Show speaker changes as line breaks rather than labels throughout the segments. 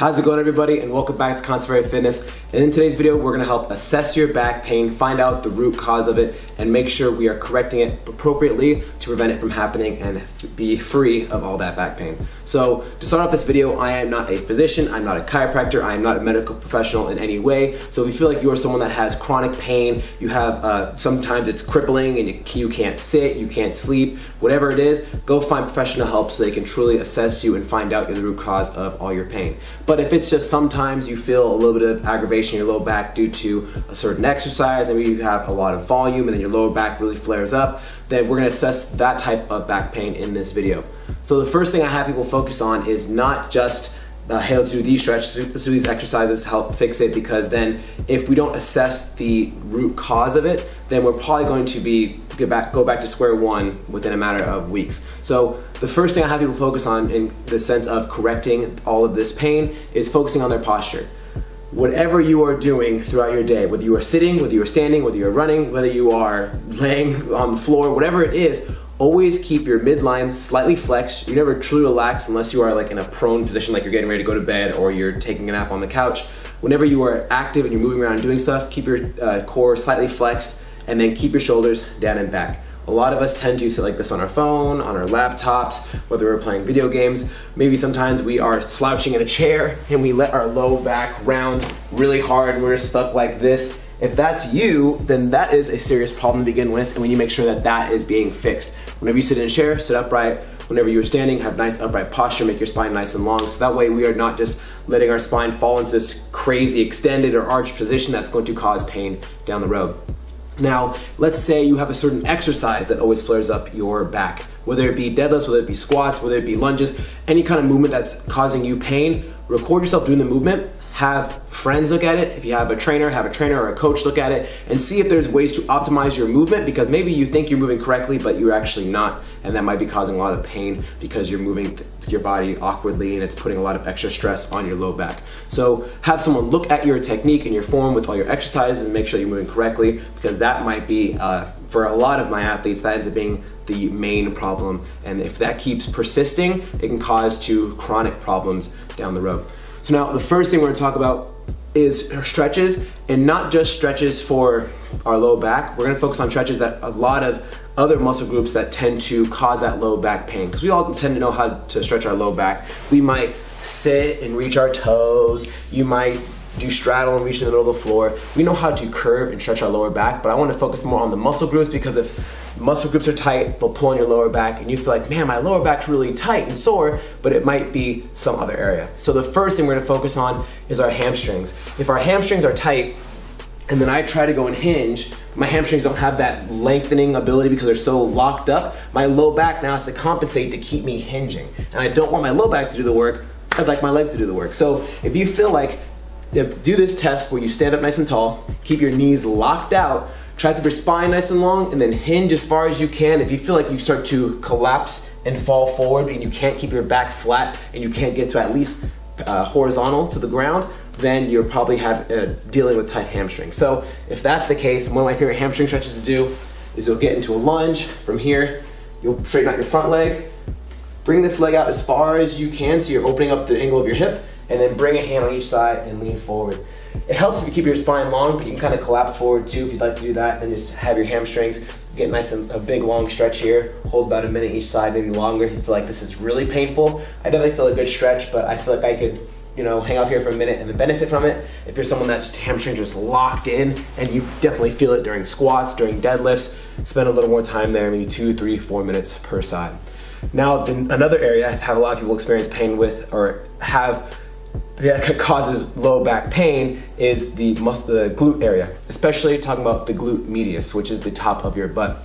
How's it going, everybody, and welcome back to Contemporary Fitness. And in today's video, we're going to help assess your back pain, find out the root cause of it, and make sure we are correcting it appropriately to prevent it from happening and be free of all that back pain. So to start off this video, I am not a physician, I'm not a chiropractor, I am not a medical professional in any way. So if you feel like you are someone that has chronic pain, you have sometimes it's crippling and you can't sit, you can't sleep, whatever it is, go find professional help so they can truly assess you and find out the root cause of all your pain. But if it's just sometimes you feel a little bit of aggravation in your low back due to a certain exercise, and maybe you have a lot of volume and then your lower back really flares up, then we're going to assess that type of back pain in this video. So the first thing I have people focus on is not just hey, let's do these stretches, let's do these exercises to help fix it, because then if we don't assess the root cause of it, then we're probably going to go back to square one within a matter of weeks. So the first thing I have people focus on in the sense of correcting all of this pain is focusing on their posture. Whatever you are doing throughout your day, whether you are sitting, whether you are standing, whether you are running, whether you are laying on the floor, whatever it is, always keep your midline slightly flexed. You never truly relax unless you are like in a prone position, like you're getting ready to go to bed or you're taking a nap on the couch. Whenever you are active and you're moving around and doing stuff, keep your core slightly flexed, and then keep your shoulders down and back. A lot of us tend to sit like this on our phone, on our laptops, whether we're playing video games. Maybe sometimes we are slouching in a chair and we let our low back round really hard and we're stuck like this. If that's you, then that is a serious problem to begin with, and we need to make sure that that is being fixed. Whenever you sit in a chair, sit upright. Whenever you're standing, have nice upright posture, make your spine nice and long, so that way we are not just letting our spine fall into this crazy extended or arched position that's going to cause pain down the road. Now, let's say you have a certain exercise that always flares up your back, whether it be deadlifts, whether it be squats, whether it be lunges, any kind of movement that's causing you pain. Record yourself doing the movement, have friends look at it. If you have a trainer or a coach look at it and see if there's ways to optimize your movement, because maybe you think you're moving correctly, but you're actually not, and that might be causing a lot of pain because you're moving your body awkwardly and it's putting a lot of extra stress on your low back. So have someone look at your technique and your form with all your exercises and make sure you're moving correctly, because that might be, for a lot of my athletes, that ends up being the main problem. And if that keeps persisting, it can cause to chronic problems down the road. So now the first thing we're going to talk about is stretches, and not just stretches for our low back. We're going to focus on stretches that a lot of other muscle groups that tend to cause that low back pain, because we all tend to know how to stretch our low back. We might sit and reach our toes. You might do straddle and reach in the middle of the floor. We know how to curve and stretch our lower back, but I want to focus more on the muscle groups, because if muscle groups are tight, they'll pull on your lower back and you feel like, man, my lower back's really tight and sore, but it might be some other area. So the first thing we're going to focus on is our hamstrings. If our hamstrings are tight and then I try to go and hinge, my hamstrings don't have that lengthening ability because they're so locked up. My low back now has to compensate to keep me hinging, and I don't want my low back to do the work. I'd like my legs to do the work. So if you feel like, do this test where you stand up nice and tall, keep your knees locked out, try to keep your spine nice and long, and then hinge as far as you can. If you feel like you start to collapse and fall forward and you can't keep your back flat and you can't get to at least horizontal to the ground, then you're probably dealing with tight hamstrings. So if that's the case, one of my favorite hamstring stretches to do is you'll get into a lunge. From here, you'll straighten out your front leg, bring this leg out as far as you can so you're opening up the angle of your hip, and then bring a hand on each side and lean forward. It helps if you keep your spine long, but you can kind of collapse forward too if you'd like to do that, and just have your hamstrings get nice and a big long stretch here. Hold about a minute each side, maybe longer if you feel like this is really painful. I definitely feel a good stretch, but I feel like I could, hang out here for a minute and then benefit from it. If you're someone that's hamstrings just locked in and you definitely feel it during squats, during deadlifts, spend a little more time there, maybe 2, 3, 4 minutes per side. Now, another area I have a lot of people experience pain with, or that causes low back pain, is the glute area, especially talking about the glute medius, which is the top of your butt.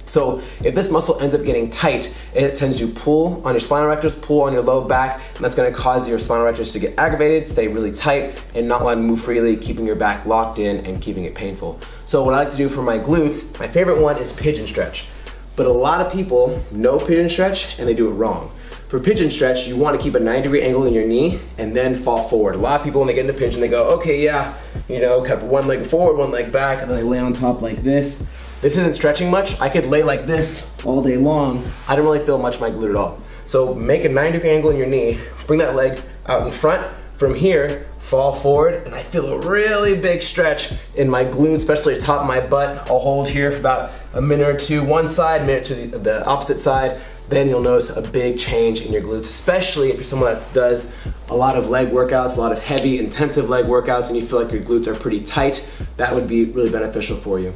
So if this muscle ends up getting tight, it tends to pull on your spinal erectors, pull on your low back, and that's going to cause your spinal erectors to get aggravated, stay really tight, and not allowing to move freely, keeping your back locked in and keeping it painful. So what I like to do for my glutes, my favorite one is pigeon stretch. But a lot of people know pigeon stretch and they do it wrong. For pigeon stretch, you want to keep a 90-degree angle in your knee and then fall forward. A lot of people, when they get into pigeon, they go, okay, yeah, kind of one leg forward, one leg back, and then they lay on top like this. This isn't stretching much. I could lay like this all day long. I don't really feel much in my glute at all. So make a 90-degree angle in your knee, bring that leg out in front, From here, fall forward, and I feel a really big stretch in my glutes, especially the top of my butt. I'll hold here for about a minute or two, one side, minute to the opposite side. Then you'll notice a big change in your glutes, especially if you're someone that does a lot of leg workouts, a lot of heavy, intensive leg workouts, and you feel like your glutes are pretty tight. That would be really beneficial for you.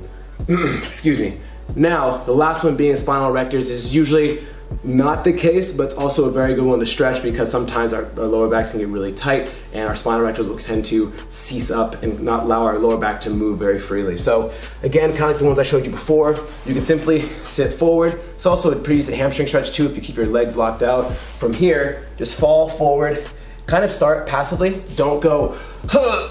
Excuse me. Now, the last one being spinal erectors is usually not the case, but it's also a very good one to stretch because sometimes our lower backs can get really tight and our spinal erectors will tend to cease up and not allow our lower back to move very freely. So again, kind of like the ones I showed you before, you can simply sit forward. It's also a pretty decent hamstring stretch too if you keep your legs locked out. From here, just fall forward, kind of start passively. Don't go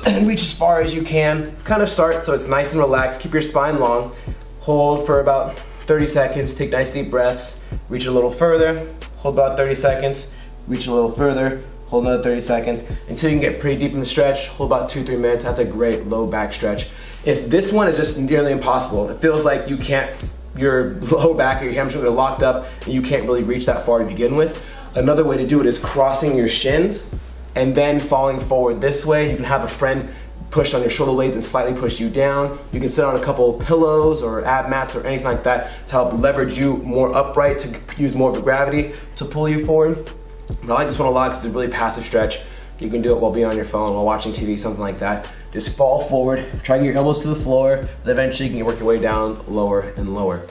and reach as far as you can. Kind of start so it's nice and relaxed. Keep your spine long. Hold for about 30 seconds, take nice deep breaths, reach a little further, hold about 30 seconds, reach a little further, hold another 30 seconds, until you can get pretty deep in the stretch, hold about 2-3 minutes. That's a great low back stretch. If this one is just nearly impossible, it feels like you can't, your low back or your hamstrings are locked up and you can't really reach that far to begin with, another way to do it is crossing your shins and then falling forward this way. You can have a friend push on your shoulder blades and slightly push you down. You can sit on a couple pillows or ab mats or anything like that to help leverage you more upright, to use more of the gravity to pull you forward. But I like this one a lot because it's a really passive stretch. You can do it while being on your phone, while watching TV, something like that. Just fall forward, try to get your elbows to the floor, then eventually you can work your way down lower and lower.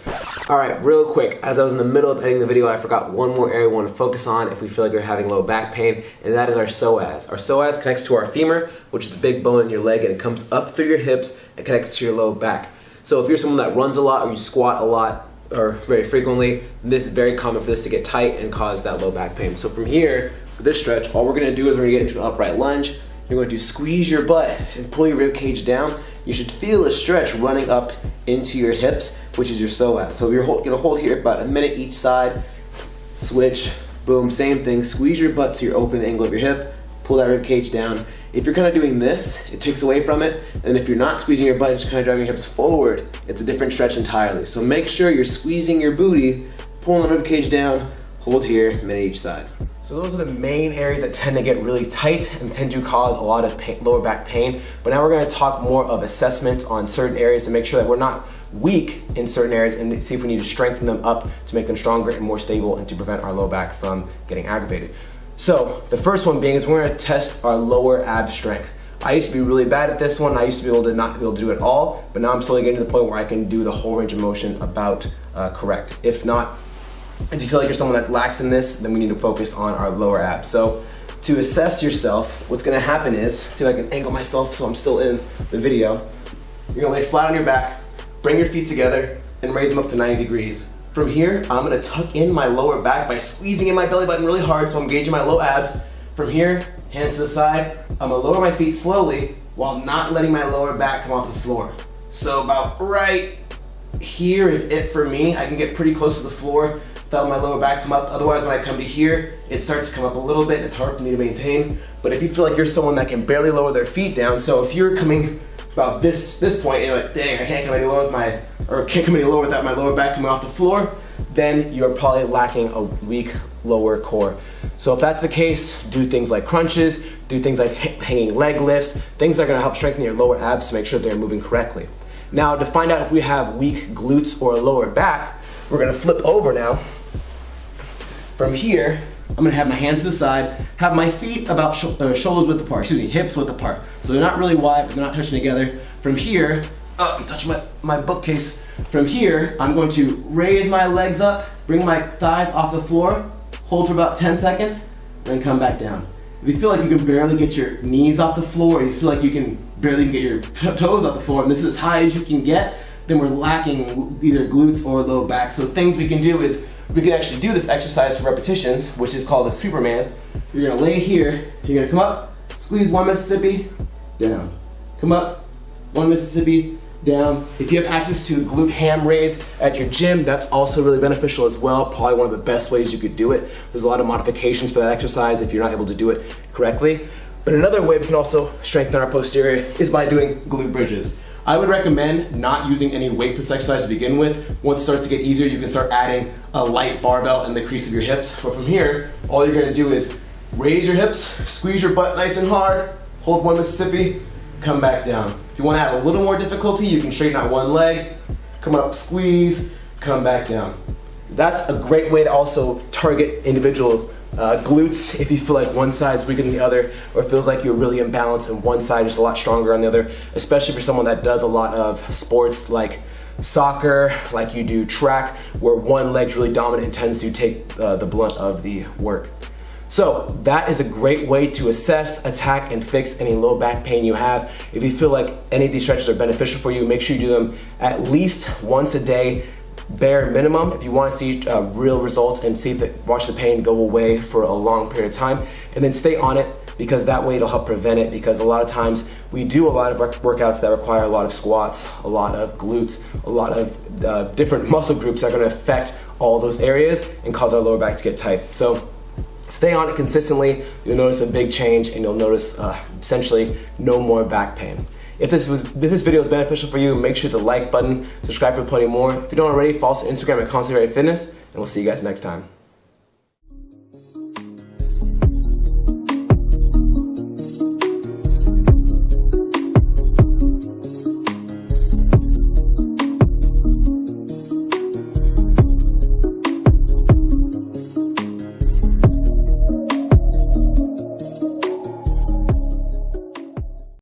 All right, real quick, as I was in the middle of editing the video, I forgot one more area we want to focus on if we feel like you're having low back pain, and that is our psoas. Our psoas connects to our femur, which is the big bone in your leg, and it comes up through your hips and connects to your low back. So if you're someone that runs a lot or you squat a lot or very frequently, this is very common for this to get tight and cause that low back pain. So from here, for this stretch, all we're going to do is we're going to get into an upright lunge. You're going to squeeze your butt and pull your rib cage down. You should feel a stretch running up into your hips, which is your psoas. So you're going to hold here about a minute each side, switch, boom, same thing. Squeeze your butt so you're opening the angle of your hip, pull that rib cage down. If you're kind of doing this, it takes away from it. And if you're not squeezing your butt and just kind of driving your hips forward, it's a different stretch entirely. So make sure you're squeezing your booty, pulling the rib cage down, hold here, minute each side. So those are the main areas that tend to get really tight and tend to cause a lot of pain, lower back pain. But now we're going to talk more of assessments on certain areas to make sure that we're not weak in certain areas and see if we need to strengthen them up to make them stronger and more stable and to prevent our low back from getting aggravated. So the first one being is we're going to test our lower ab strength. I used to be really bad at this one. I used to be able to not be able to do it all, but now I'm slowly getting to the point where I can do the whole range of motion about correct. If not, if you feel like you're someone that lacks in this, then we need to focus on our lower abs. So to assess yourself, what's gonna happen is, see if I can angle myself so I'm still in the video. You're gonna lay flat on your back, bring your feet together, and raise them up to 90 degrees. From here, I'm gonna tuck in my lower back by squeezing in my belly button really hard so I'm engaging my low abs. From here, hands to the side, I'm gonna lower my feet slowly while not letting my lower back come off the floor. So about right here is it for me. I can get pretty close to the floor without my lower back come up. Otherwise, when I come to here, it starts to come up a little bit. It's hard for me to maintain. But if you feel like you're someone that can barely lower their feet down, so if you're coming about this point, and you're like, dang, I can't come any lower without my lower back coming off the floor, then you're probably lacking a weak lower core. So if that's the case, do things like crunches, do things like hanging leg lifts, things that are gonna help strengthen your lower abs to make sure they're moving correctly. Now, to find out if we have weak glutes or lower back, we're gonna flip over now. From here, I'm gonna have my hands to the side, have my feet about shoulders width apart, hips width apart. So they're not really wide, but they're not touching together. From here, I'm touching my bookcase. From here, I'm going to raise my legs up, bring my thighs off the floor, hold for about 10 seconds, then come back down. If you feel like you can barely get your knees off the floor, or you feel like you can barely get your toes off the floor, and this is as high as you can get, then we're lacking either glutes or low back. So things we can do is, we can actually do this exercise for repetitions, which is called a Superman. You're gonna lay here, you're gonna come up, squeeze one Mississippi, down. Come up, one Mississippi, down. If you have access to glute ham raise at your gym, that's also really beneficial as well. Probably one of the best ways you could do it. There's a lot of modifications for that exercise if you're not able to do it correctly. But another way we can also strengthen our posterior is by doing glute bridges. I would recommend not using any weight for this exercise to begin with. Once it starts to get easier, you can start adding a light barbell in the crease of your hips. But from here, all you're gonna do is Raise your hips, squeeze your butt nice and hard, hold one Mississippi, come back down. If you want to add a little more difficulty, you can straighten out one leg, come up, squeeze, come back down. That's a great way to also target individual glutes if you feel like one side's weaker than the other, or it feels like you're really imbalanced and one side is a lot stronger on the other, especially for someone that does a lot of sports like soccer, like you do track, where one leg's really dominant and tends to take the blunt of the work. So that is a great way to assess, attack, and fix any low back pain you have. If you feel like any of these stretches are beneficial for you, make sure you do them at least once a day, bare minimum, if you want to see real results and watch the pain go away for a long period of time. And then stay on it, because that way it'll help prevent it, because a lot of times we do a lot of workouts that require a lot of squats, a lot of glutes, a lot of different muscle groups that are going to affect all those areas and cause our lower back to get tight. So stay on it consistently, you'll notice a big change, and you'll notice essentially no more back pain. If this video is beneficial for you, make sure to like button, subscribe for plenty more. If you don't already, follow us on Instagram at ConstantRateFitness, and we'll see you guys next time.